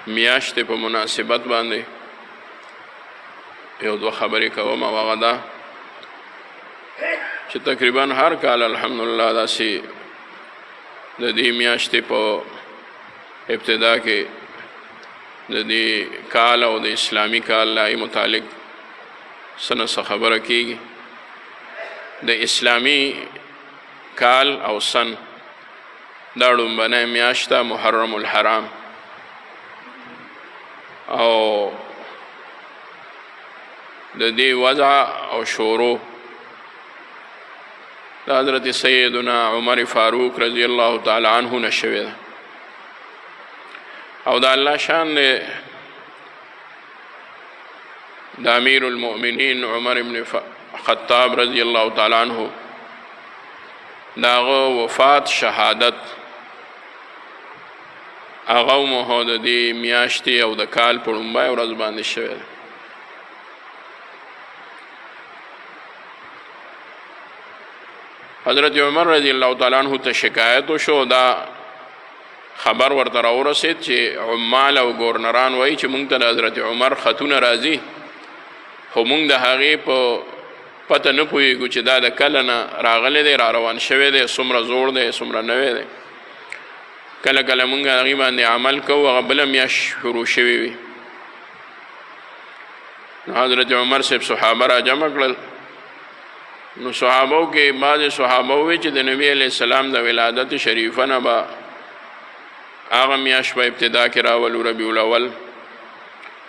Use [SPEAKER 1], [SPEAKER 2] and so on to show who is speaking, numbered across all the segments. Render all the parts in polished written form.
[SPEAKER 1] میاشتې په مناسبت باندې یو دوه خبرې کوم او هغه دا چې تقریبا هر کال الحمدلله داسې د دې میاشتې په ابتدا کې د دې کال او د اسلامي کال لای متعلق څه خبره کېږي. د اسلامي کال او سن دا لومبنۍ میاشت ده محرم الحرام، او د دې وضع او شروع د حضرت سیدنا عمر فاروق رضی الله تعالی عنه نه شوې ده، او د الله شان دی د امیر المؤمنین عمر ابن خطاب رضی الله تعالی عنه د هغه وفات شهادت هغه مو د دې میاشتې او د کال په لومړۍ ورځ باندې شوې ده. حضرت عمر رضی الله تعالی عنه ته شکایت وشو، دا خبر ورته راورسېد چې عمال او ګورنران وایي چې موږ ته د حضرت عمر خطونه راځي، خو موږ د هغې په پته نه پوهېږو چې دا د کله نه راغلی دی، را روان شوی دی، څومره زوړ دی څومره نوی دی. کله کله موږ هغې باندې عمل کوو، هغه بله میاشت شروع شوي وي. نو حضرت عمر صاحب صحابه را جمع کړل، نو صحابو کې بعضې صحابه ووی چې د نبی علیه السلام د ولادت شریفه نه به هغه میاشت په ابتدا کې راولو ربیع الاول.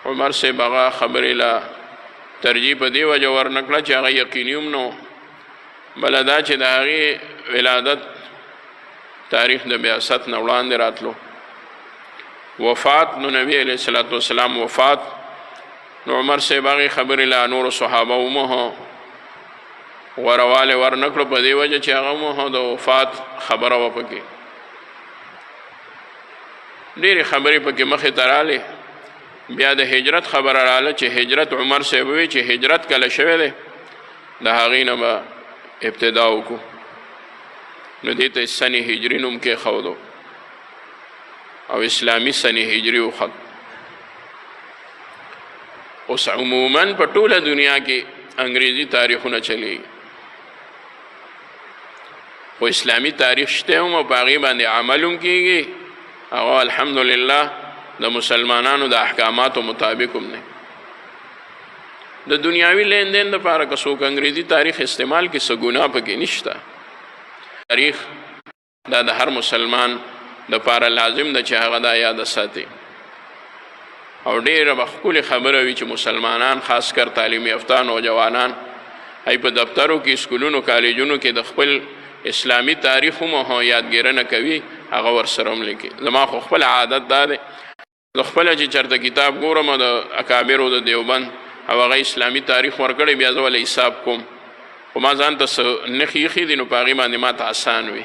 [SPEAKER 1] عمر صاحب هغه خبرې له ترجیح په دې وجه ورنکړه چې هغه یقیني هم نو، بله دا چې د هغې ولادت تاریخ د بعثت نه وړاندې راتلو، وفات نو نبی علیه الصلاة والسلام وفات، نو عمر صاحب هغې خبرې له نورو صحابه ومو غوروالی ورنکړو په دې وجه چې هغه مو د وفات خبره وه پکې. ډېرې خبرې پکې مخې ته رالې، بیا د هجرت خبره راله چې هجرت عمر صاحب وی چې هجرت کله شوی دی د هغې نه به ابتدا وکړو، نو دې ته سن هجري نوم کېښودو او اسلامي سن هجري وخت. اوس عموما په ټوله دنیا کې انګریزي تاریخونه چلیږي، خو اسلامي تاریخ شته هم او په هغې باندې عمل هم کېږي، هغه الحمدلله د مسلمانانو د احکاماتو مطابق هم نه. د دنیاوي لین دین دپاره که څوک انګریزي تاریخ استعمال کړي څه ګناه پکې نشته. تاریخ دا د هر مسلمان دپاره لازم ده چې هغه دا یاده ساتي، او ډېره به ښکلې خبره وي چې مسلمانان خاص کر تعلیم یافته نوجوانان هی په دفترو کې اسکولونو کالجونو کې د خپل اسلامي تاریخ هم یادګیرنه کوي، هغه ورسره هم لیکي. زما خو خپل عادت دا دی د خپله چې چېرته کتاب ګورم د اکابرو د دیوبند او هغه اسلامي تاریخ ورکړی، بیا زه وله حساب کوم، خو ما ځان ته څه نښې ایښي دي نو په هغې باندې ما ته اسان وي.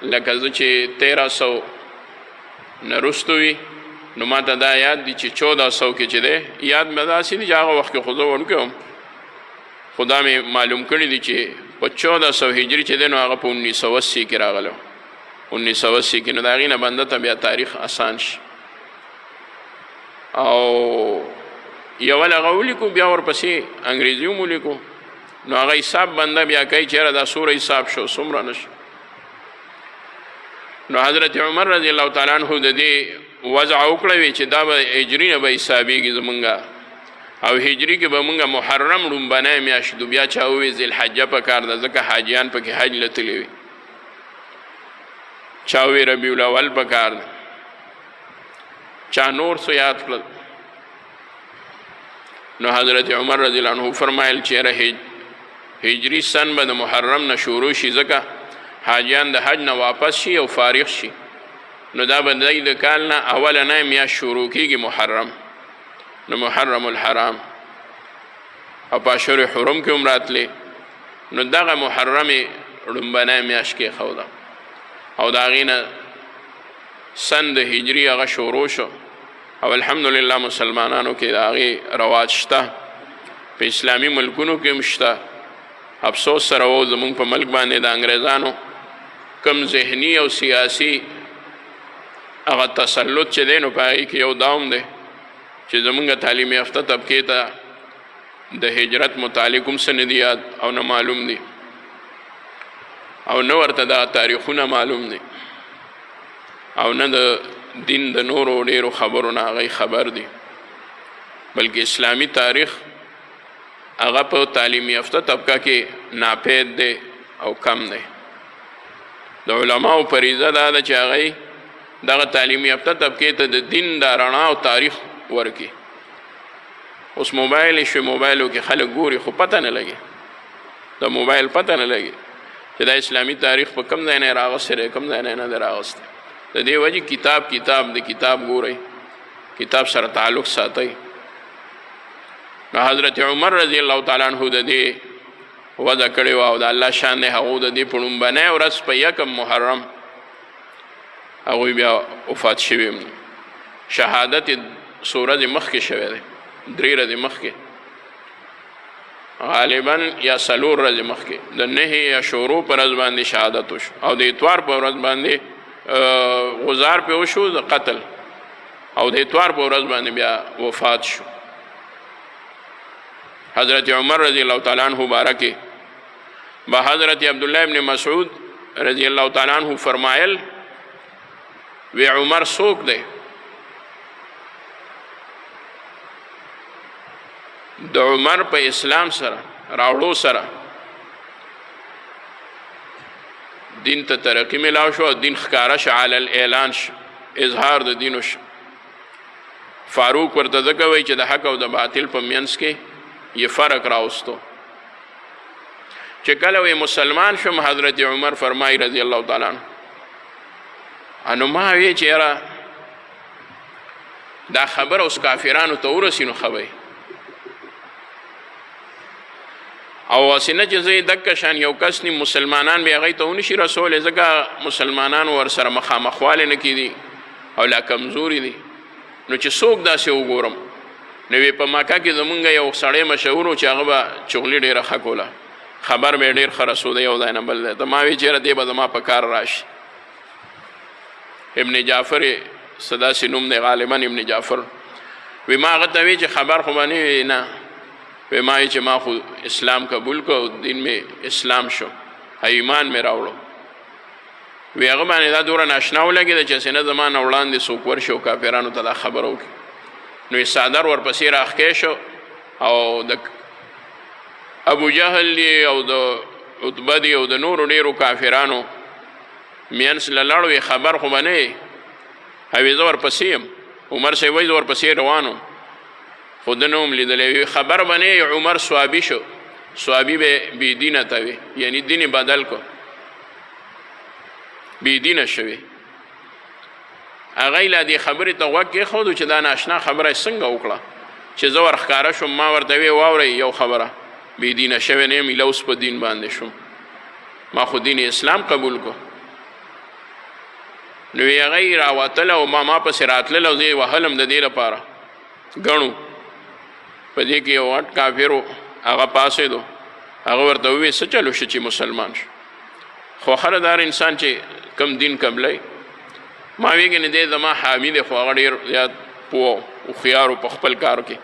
[SPEAKER 1] لکه زه چې 1300 نه وروستو وي نو ما ته دا یاد دي چې 1400 کې چې دی یاد مې داسې دي چې هغه وخت کې خو زه وړوکی وم، خو دا مې معلوم کړي دي چې په 1400 هجري چې دی نو هغه په 1980 کې راغلی 1980 کې، نو د هغې نه بنده ته بیا تاریخ اسان شي. او یول هغه ولیکو، بیا ورپسې انګریزي هم ولیکو، نو هغه حساب بنده بیا کوي چېره دا څومره حساب شو څومره نه شو. نو حضرت عمر رضی الله تعالی عنه د دې وضع وکړه وی چې دا به هجري نه به حسابېږي زمونږه، او هجري کې به مونږه محرم لومبنۍ میاشت دو، بیا چا ووی ذوالحجه پکار ده ځکه حاجیان پکې حج له تللی وي، چا ووی ربیع الاول پکار ده، چا نور څه یاد کړل. نو حضرت عمر رضی الله عنه فرمایل چې یاره هجري سن به د محرم نه شروع شي ځکه حاجیان د حج نه واپس شي او فارغ شي، نو دا به دی د کال نه اولنۍ میاشت شروع کېږي محرم، نو محرم الحرام او په اشهر حرم کې هم راتلې، نو دغه محرمې لومبنۍ میاشت کېښوده او د هغې نه سن د هجري هغه شروع شو، او الحمدلله مسلمانانو کې د هغې رواج شته، په اسلامي ملکونو کې هم شته. افسوس سره و زمونږ په ملک باندې د انګریزانو کم ذهني او سیاسي هغه تسلط چې دی نو په هغې کې یو داوم دی چې زمونږ تعلیم یافته طبقې ته د هجرت متعلق هم څه نه دي یاد او نه معلوم دي او نه ورته دا تاریخونه معلوم دي او نه د دین د نورو ډېرو خبرو نه هغوی خبر دي بلکې اسلامي تاریخ هغه په تعلیم یافته طبقه کې ناپید دی او کم دی د علماو فریضه دا ده چې هغوی دغه تعلیم یافته طبقې ته د دین د رڼا او تاریخ ورکړي اوس موبایل شوی موبایلو کې خلک ګوري خو پته نه لګي د موبایل پته نه لګي چې دا اسلامي تاریخ په کم ځای نه راغستی دی کم ځای نه دی راغستی د دې وجې کتاب د کتاب ګورئ کتاب سره تعلق ساتئ نو حضرت عمر رضی الله تعالی عنہ د دې وضع کړې وه او د الله شان دی هغو د دې په لومبنۍ ورځ په یکم محرم هغوی بیا وفات شوي شهادت څو ورځې مخکې شوی دی 3 ورځې مخکې غالبا یا 4 ورځې مخکې د 9 یا شورو په ورځ باندې شهادت وشو او د اتوار په ورځ باندې غزار پې وشو د قتل او د اتوار په ورځ باندې بیا وفات شو حضرت عمر رضی الله تعالی عنہ بارکه با حضرت عبدالله ابن مسعود رضی الله تعالی عنہ فرمایل وی عمر څوک دی د عمر په اسلام سره راوړو سره دین ته ترقی ملاو شو او دین ښکاره شو علی الاعلان شو اظهار د دین شو فاروق ورته ځکه وایي چې د حق او د باطل په منځ کې یې فرق راوستو چې کله وی مسلمان شوم حضرت عمر فرمایي رضی الله تعالی عنه انو ما وی چې یاره دا خبر اوس کافرانو ته ورسي نو ښه او واسنه چې زه دکه شان یو کس نیم مسلمانان بیا هغوی ته ونشي رسولی ځکه مسلمانان ورسره مخامخوالی نه کېدي او لا کمزوري دي نو چې څوک داسې وګورم نو وی په مکه کې زمونږ یو سړی مشهور و چې هغه به چغلي ډېره ښه کوله خبر به یې ډېر ښه رسوده یو ځای نه بل ځای ته ما وی چېرې دی به زما په کار راشي ابن جعفر څه داسې نوم دی غالبا ابن جعفر وی ما هغه ته وی چې خبر خو به نه وي نه وی ما چې ما خو اسلام قبول کو دین میں اسلام شو ایمان مې راوړو وی هغه باندې دا دوره ناشنا ولګېده چې سینه زما نه وړاندې څوک ورشي او کافرانو ته دا خبره وکړي نو یې څادر ورپسې راښکې شو او د ابو جهل دی او د عتبه دی او د نورو ډېرو کافرانو منځ له لاړو خبر خو به نه یې او زه ورپسې یم عمر صاحب وایي زه ورپسې روان وم خو ده نه وم لیدلی خبر به نه عمر صحابي شو صحابي به بېدینه ته وي یعنی دین بدل کو بېدینه شوي هغوی لا دې خبرې ته غوږ کېښودو چې دا ناشنا خبره یې څنګه وکړه چې زه ورښکاره شوم ما ورته وی واورئ یو خبره بېدینه شوی نه یم ایله اوس په دین باندې شوم ما خو دین اسلام قبول کو نو یې هغوی راوتله او ما پسې راتلل او زه یې وهلم د دې لپاره ګڼو په دې کې یو غټ کافر و هغه پاڅېدو هغه ورته وویل څه چلو شو چې مسلمان شو خو خردار انسان چې کم دین قبلی ما ویږي نه دی زما حامي دی خو هغه ډېر زیات پوه هوښیار په خپل کار کې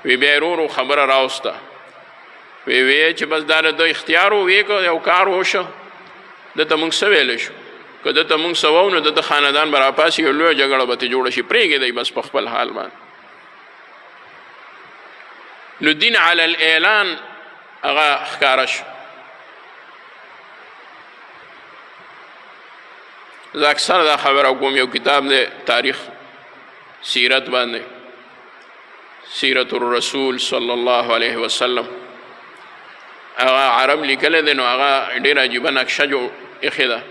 [SPEAKER 1] وی بیا یې ورو خبره راوسته وی چې بس دا د اختیار و وی که یو کار وشو دته موږ څه ویلی شو که دته موږ څه وو نو دته خاندان به راپاسي یو لویه جګړه به ترې جوړه شي پرېږدئ بس په خپل حال باندې نو دین علی الاعلان هغه ښکاره شو زه اکثر دا خبره کوم یو کتاب دی تاریخ سیرت باندې سیرت الرسول صلی الله علیه وسلم هغه عرب لیکلی دی نو هغه ډېره عجیبه نقشه ایښې ده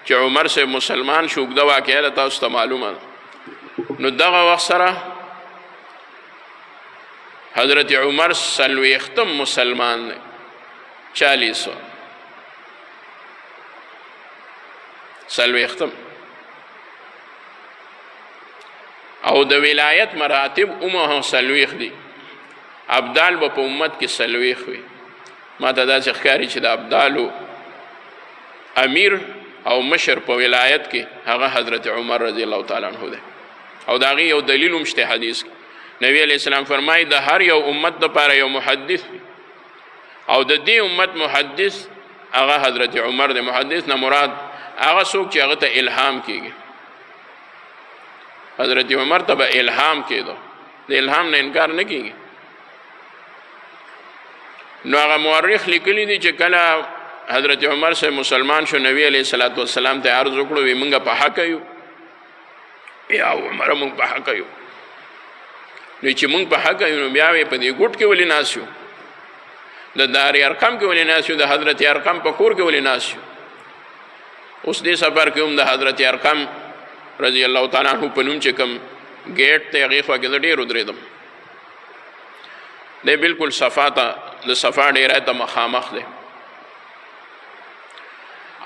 [SPEAKER 1] چې عمر صاحب مسلمان شو اوږده واقعه ده تاسو ته معلومه ده نو دغه وخت سره حضرت عمر 40 مسلمان دی 40 او د ولایت مراتب هم 40 دي ابدال به په امت کې 40 وي ما ته داسې ښکاري چې د ابدالو امیر او مشر په ولایت کې هغه حضرت عمر رضی الله تعالی عنہ دی او د هغې یو دلیل هم شته حدیث کې نبی علیه السلام فرمایي د هر یو امت دپاره یو محدث وي او د دې امت محدث هغه حضرت عمر دی محدث نه مراد هغه څوک چې هغه ته الهام کېږي حضرت عمر ته به الهام کېدو د الهام نه انکار نه کېږي نو هغه مورخ لیکلی دی چې کله حضرت عمر سے مسلمان شو نبی علیہ الصلوۃ والسلام ته عرض وکړو وی مونږ په حق یو یا عمر مونږ په حق یو نو چې مونږ په حق یو بیا په دې ګټ کې ولې ناسیو د دار ارقم کې ولې ناسیو د حضرت ارقم په کور کې ولې ناسیو اوس دې سفر کې هم د حضرت ارقم رضی الله تعالی عنہ په نوم چې کوم گیټ ته هغې خوا کې زه ډېر ودرېدم دی بالکل صفا ته د صفا ډیری ته مخامخ دی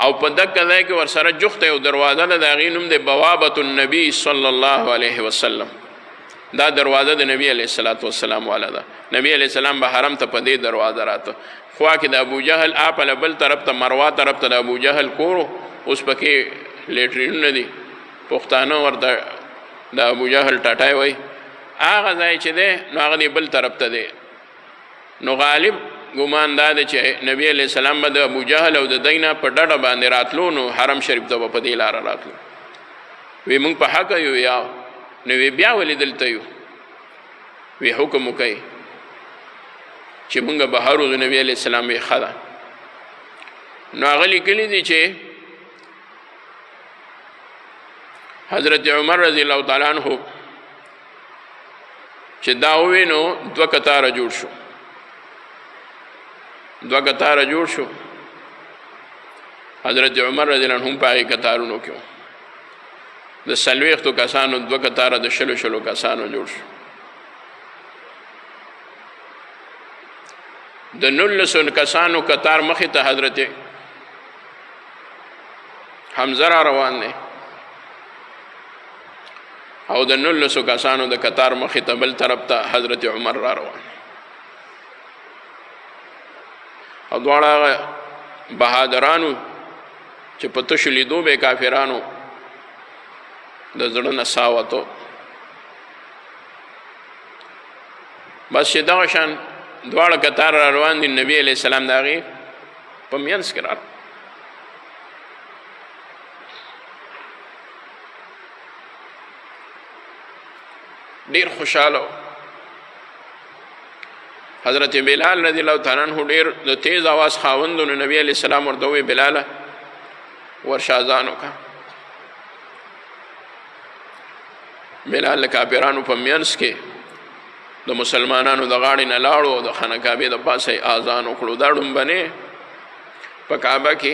[SPEAKER 1] او په دغه ځای کې ورسره جوخته یو دروازه ده د هغې نوم دی بوابة النبي صلی الله علیه وسلم دا دروازه د نبی علیه الصلاة والسلام والا ده نبی علیه السلام به حرم ته په دې دروازه راته خوا کې د ابو جهل اپله بل طرف ته مروا طرف ته د ابو جهل کور اوس پکې لیټرینونه دي پښتانه ورته د ابو جهل ټاټای وایي هغه ځای چې دی نو هغه دی بل طرف ته دی نو غالب ګمان دا دی چې نبی علیه السلام به د ابو جهل او د دی نه په ډډه باندې راتلو نو حرم شریف ته به په دې لاره راتلو وی موږ په حقه یو یا نو وی بیا ولې دلته یو وی حکم وکړئ چې موږ بهر وځو نبی علیه السلام وی ښه ده نو هغه لیکلي دي چې حضرت عمر رضی الله تعالی عنہ چې دا ووی نو دوه کتاره جوړ شو دوه کتاره جوړ شو حضرت عمر رضی الله عنه هم په هغې کتارونو کې د څلوېښتو کسانو دوه کتاره د شلو کسانو جوړ شو د 19 کسانو کتار مخې ته حضرت حمزه را روان دی او د 19 کسانو د کتار مخې ته بل طرف ته حضرت عمر را روان او دواړه بهادرانو چې په تشو لیدو به کافرانو د زړه نه ساه وتو بس چې دغه شان دواړه کتار را روان دي نبی علیه السلام د هغې په منځ کې راغلل ډیر خوشاله حضرت بلال رضی الله تعالی عنہ ډیر د تیز आवाज خاوند نو نبی علیہ السلام ورته وی بلال ورشه اذان وکړه بلال کافرانو په منځ کې د مسلمانانو د غاړې نه لاړو د خانه کعبې د پاسه اذان وکړو دا ډومبنې په کعبه کې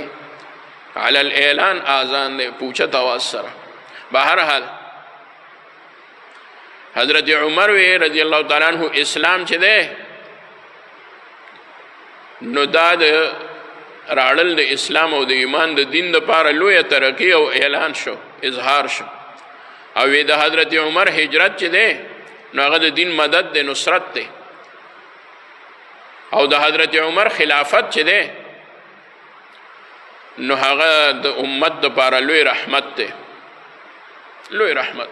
[SPEAKER 1] علی الاعلان اذان دی پوچت आवाज سره بهرحال حضرت عمر وی رضی الله تعالی عنہ اسلام چې دی نو دا د راړل د اسلام او د ایمان د دین دپاره لویه ترقي او اعلان شو اظهار شو او وی د حضرت عمر هجرت چې دی نو هغه د دین مدد دی نصرت دی او د حضرت عمر خلافت چې دی نو هغه د امت دپاره لوی رحمت دی لوی رحمت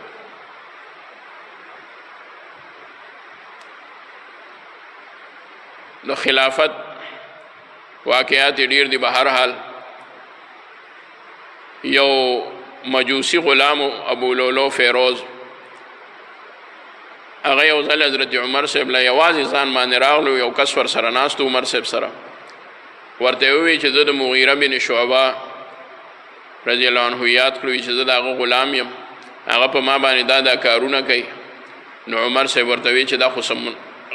[SPEAKER 1] د خلافت واقعات ډیر دي بهرحال یو مجوسی غلام ابو لولو فیروز هغه یو ځل حضرت عمر صاحب له یوازې ځان باندې راغلو یو کس ورسره ناست عمر صاحب سره ورته وویل چې زه د مغیره بن شعبه رضی الله عنه یاد کړو چې زه د هغه غلام یم هغه په ما باندې دا کارونه کوي نو عمر صاحب ورته وویل چې دا خو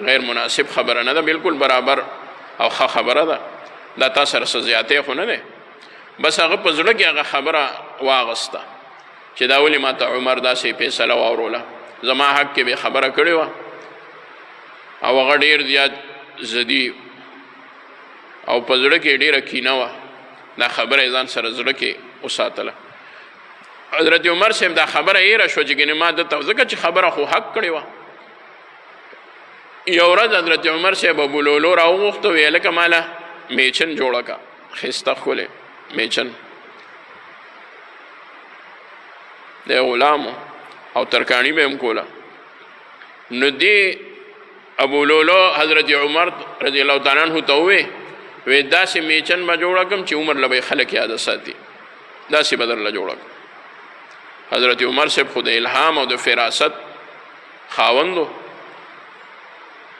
[SPEAKER 1] غیر مناسب خبره نه ده بالکل برابر او ښه خبره ده دا تا سره څه زیاتې خو نه دی بس هغه په زړه کې هغه خبره واغسته چې دا ولې ما ته عمر داسې فیصله واوروله زما حق کې به خبره کړې وه او هغه ډېر زیات زدي او په زړه کې ډېره کینه وه دا خبره یې ځان سره زړه کې وساتله حضرت عمر صاحب دا خبره هېره شوه چې ګنې ما دته ځکه چې خبره خو حق کړې وه یو ورځ حضرت عمر صاحب ابو لولو راوغوښته ویې لکه ماله میچن جوړه کا ښایسته ښکلې میچن دی غلامو او ترکاڼي به هم کوله. نو دی ابو لولو حضرت عمر رضی الله تعالی عنہ ته ووی داسې میچن به جوړه کړم چې عمر له به خلک یاده ساتي، داسې به درله جوړه کړم. حضرت عمر صاحب خو د الهام او د فراست خاوند و،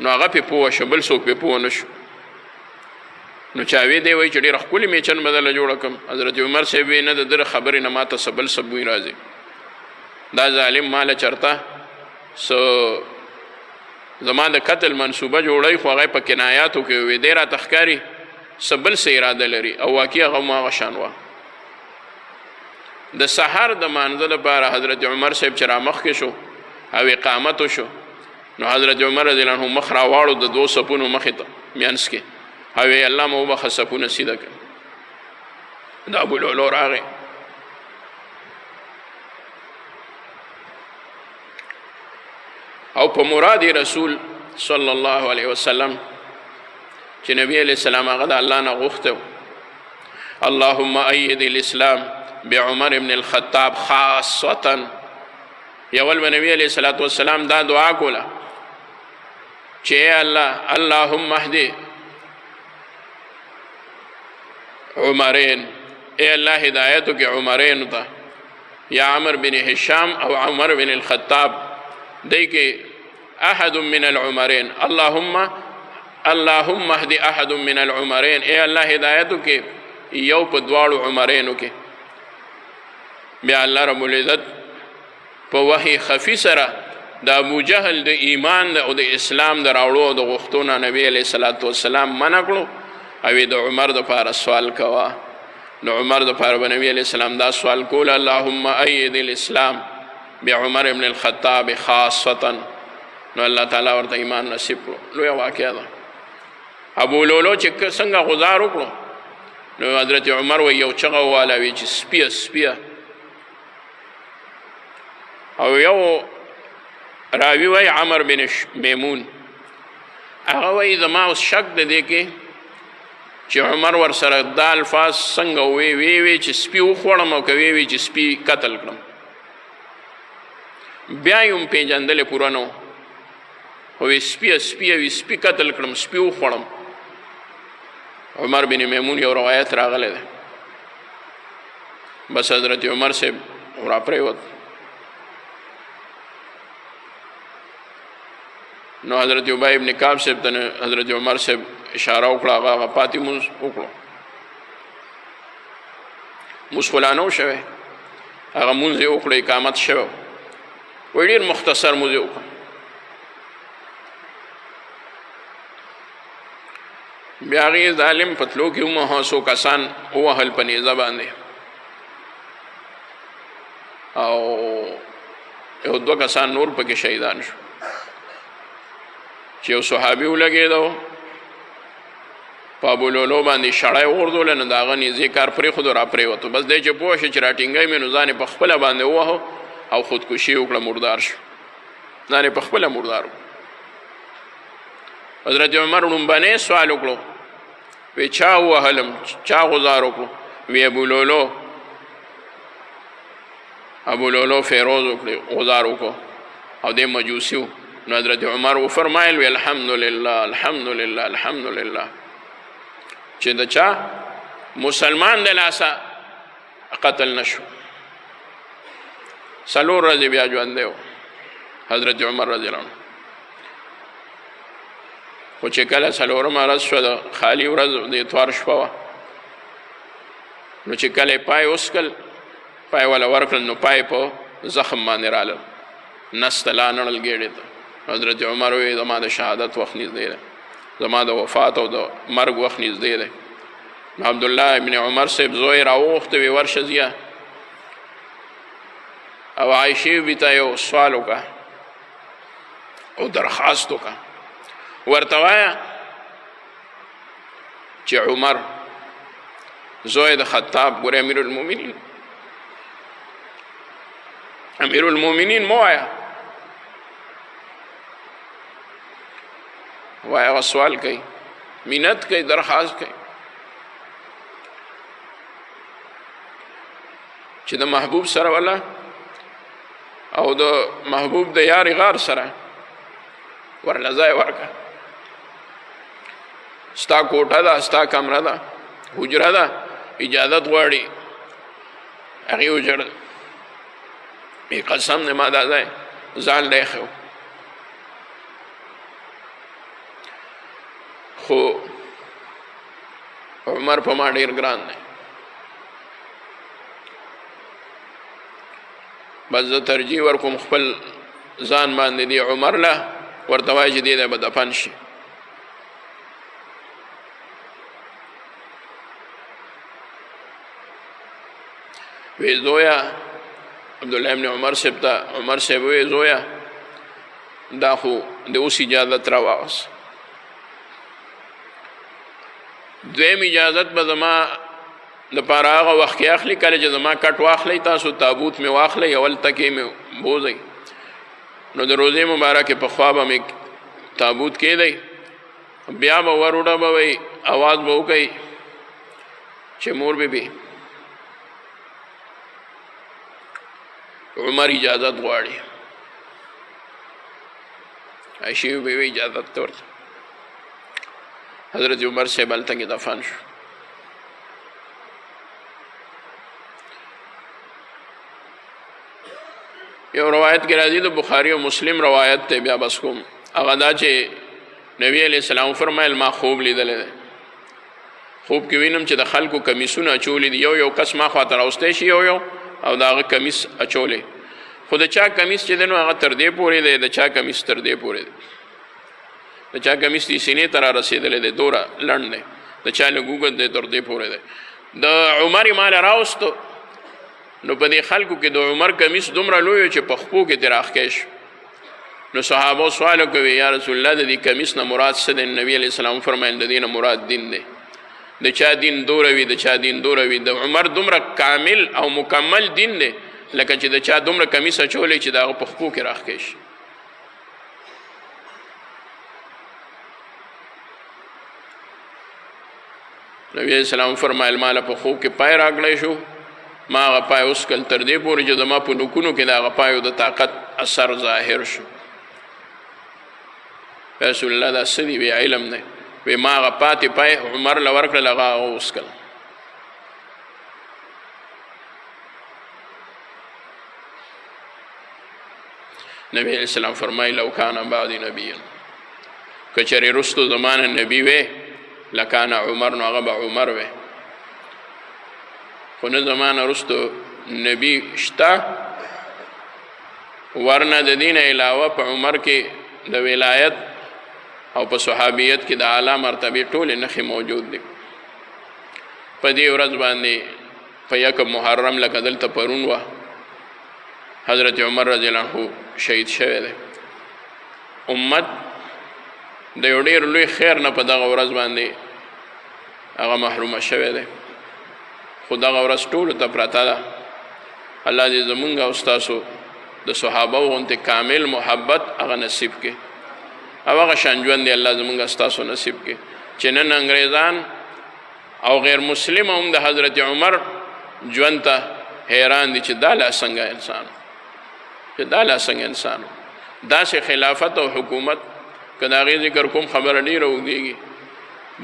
[SPEAKER 1] نو هغه پې پوه شو، بل څوک پې پوه نه شو. نو چاوی دی وایي چې ډېره ښکلې میچن به درله جوړه کړم. حضرت عمر صاحب وی نه د ده خبرې نه ما ته څه بل څه بوی راځي، دا ظالم ماله چرته زما د قتل منصوبه جوړی، خو هغه په کنایاتو کې وی دی راته ښکاري څه بل څه اراده لري، او واقع هغه هم هغه شان وه. د سحر د مانځه لپاره حضرت عمر صاحب چې رامخکې شو او اقامت وشو، نو حضرت عمر رضی الله عنه مخ راواړو د 2 صفونو مخې ته منځ کې، او وی الله مو وبخه صفونه سیده کړه. د ابو لولو راغی او په مراد رسول صلی الله علیه وسلم چې نبی علیہ السلام هغه د الله نه غوښته، اللهم اید الاسلام بعمر بن الخطاب خاصتا. یول به نبی علیہ الصلوۃ والسلام دا دعا کوله چې الله اللهم اهدی عمرین، اے الله هدایتو کې عمرین ته، یا عمر بن هشام او عمر بن الخطاب، دی کې احد من العمرین، اللهم اهدی احد من العمرین، اے الله هدایتو کې یو په دواړو عمرینو کې. بیا الله رب العزت په وحی خفي سره د ابو جهل د ایمان او د اسلام د راوړو او د غوښتو نه نبی علیه الصلاۃ والسلام منع کړو، او د عمر دپاره سوال کوه. نو عمر دپاره به نبی علیه السلام دا سوال کول، اللهم اید الاسلام بعمر بن الخطاب خاصتا. نو الله تعالی ورته ایمان نصیب کړو. لویه واقعه ده. ابو لولو چې څنګه غزار وکړو، نو حضرت عمر وی یو چغه وواله چې سپیه سپیه، او یو راوی وی عمر بن میمون، هغه وی زما اوس شک د دې کې چې عمر ورسره دا الفاظ څنګه وی چې سپي وخوړم او که وی چې سپي قتل کړم. بیا یې هم پېژندلې پوره نه و، وی سپیه وي سپي قتل کړم، سپي وخوړم. عمر بن میمون یو روایت راغلی دی، بس حضرت عمر صاحب را پرېوت. نو حضرت ابی ابن کعب صاحب ته حضرت عمر صاحب اشاره وکړه، هغه پاتې مونځ وکړو. مونځ خو لا نه و شوی، هغه مونځ یې وکړو، اقامت شوی وی ډېر مختصر مونځ یې وکړو. بیا هغې ظالم په تلو کې وموهه، څو کسان ووهل په نیزه باندې، او یو 2 کسان نور پکې شهیدان شو. چې یو صحابي ولګېدو، په ابو لولو باندې شړی وغورځوله، نو د هغه نیزې کار پرېښودو را پرېوتو. بس دی چې پوه شو چې راټینګی مې، نو ځان یې په خپله باندې ووهو او خودکشي وکړه، مردار شو. ځان یې په خپله مردار وکړو. حضرت عمر لومبنی سوال وکړو، وی چا ووهلم، چا غزار وکړو؟ وی ابو لولو. ابو لولو فیروز وکړي، غزار وکړو، او دی مجوسی و. نو حضرت عمر وفرمایل وی الحمدلله الحمدلله الحمدلله چې د چا مسلمان د لاسه قتل نشو. 4 ورځې بیا ژوندی و حضرت عمر رضی الله عنه. خو چې کله 4مه ورځ شوه، د خالي ورځ د اتوار شپه وه، نو چې کله یې پای وسکل، پای والا ورکړل، نو پای په زخم باندې رالل، نس ته لا نړل ګېډې ته. حضرت عمر وی زما د شهادت وخت نږدې دی، زما د وفات او د مرګ وخت نږدې دی. نو عبدالله ابن عمر صاحب زوی راوغوښته، وی ورشه ځیه، او عایشې بي ته یو سوال وکړه او درخواست وکړه، ورته وایه چې عمر زوی د خطاب، ګوره امیر المؤمنین مو وایه، وایه هغه سوال کوي، منت کوي، درخواست کوي چې د محبوب سره ولا او د محبوب د یار غار سره ورله ځای ورکړه. ستا کوټه ده، ستا کمره ده، حجره ده، اجازت غواړي. هغې وژړل، ای قسم دی ما دا ځای ځان لی ایښی و، خو عمر په ما ډېر ګران دی. بس زه ترجیح ورکوم خپل ځان باندې دی عمر له ورته وایي چې دی به دفن شي. وی زویا عبدالله ابن عمر صاحب ته عمر صاحب وی زویا دا خو د اوس اجازت را واغست، دویم اجازت به زما دپاره هغه وخت کې اخلي کله چې زما کټ واخلی، تاسو تابوت مې واخلی، اول تکې مې بوځئ، نو د روزې مبارکې په خوا به مې تابوت کېدی، بیا به ور وډبوئ، اواز به وکئ چې مور بی عمر اجازت غواړي. عائشې بیوی اجازت ته ورته، حضرت عمر صاحب هلته کې دفن شو. یو روایت کې راځي د بخاري او مسلم روایت ته بیا بس کوم، هغه دا چې نبی علیہ السلام فرمایل ما خوب لیدلی دی، خوب کې وینم چې د خلکو کمیسونه اچولي دي، یو کس ما خواته راوستی شي یو او د هغه کمیس اچولی، خو د چا کمیس چې دی نو هغه تر دې پورې دی، د چا کمیس تر دې پورې دی، د چا کمیس دې سینې ته را رسېدلی دی، دومره لنډ دی، د چا لږ اوږد دی تر دې پورې دی. د عمر یې ماله راوستو، نو په دې خلکو کې د عمر کمیس دومره لوی چې په خپو کې ترې راښکی شو. نو صحابو سوال کوي یا رسول الله د دې کمیس نه مراد څه دی؟ نبي علیه السلام فرمایل د دې نه مراد دین دی، د چا دین دوره وي د چا دین دوره وي. د عمر دومره کامل او مکمل دین دی لکه چې د چا دومره کمیس اچولی چې د هغه په خپو کې راښکی شي. نبی علیه السلام فرمایل ماله په خوب کې پای راکړی شو، ما هغه پای وسکل تر دې پورې چې زما په نوکونو کې د هغه پایو د طاقت اثر ظاهر شو. رسول الله دا څه دي؟ وی علم دی. وی ما هغه پاتې پای عمر له ورکړل، هغه وسکل. نبی علیہ السلام فرمایي لو کان بعدی نبیا، که چېرې رستو زمانه نبی وی لکان عمر، نو هغه به عمر وی، خو نه زمانه رستو نبی شته. ورنه د دین علاوه په عمر کې د ولایت او په صحابیت کې د اعلی مرتبې ټولې نښې موجود دي. په دې ورځ باندې په یکم محرم لکه دلته پرون وه حضرت عمر رضی الله عنه شهید شوی دی. امت د یو ډېر لوی خیر نه په دغه ورځ باندې هغه محرومه شوی دی، خو دغه ورځ ټولو ته پرته ده. الله دې زمونږ او ستاسو د صحابو غوندې کامل محبت هغه نصیب کړي، او هغه شان ژوند دی الله زمونږ ستاسو نصیب کړي چې نن انګریزان او غیر مسلم هم د حضرت عمر ژوند ته حیران دي چې دا لا څنګه انسان، چې دا لا څنګه انسان داسې خلافت او حکومت. که د هغې ذکر کوم خبره ډېره اوږدېږي.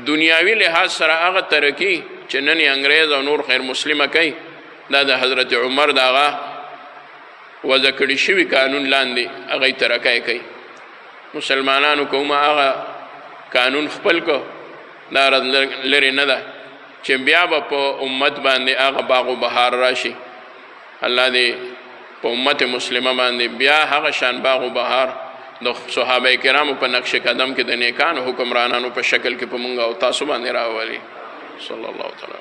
[SPEAKER 1] دنیاوي لحاظ سره هغه ترقي چې نن یې انګریز او نور خیر مسلمه کوي، دا د حضرت عمر د هغه وضع کړي شوي قانون لاندې هغه یې ترقی کوي. مسلمانانو که هم هغه قانون خپل کو، دا لرې نه ده چې بیا به په امت باندې هغه باغ و بهار راشي. الله دې په امت مسلمه باندې بیا هغه شان باغ و بهار د صحابه کرامو په نقش قدم کې د نیکانو حکمرانانو په شکل کې په مونږ او تاسو باندې راولي. صلی الله تعالی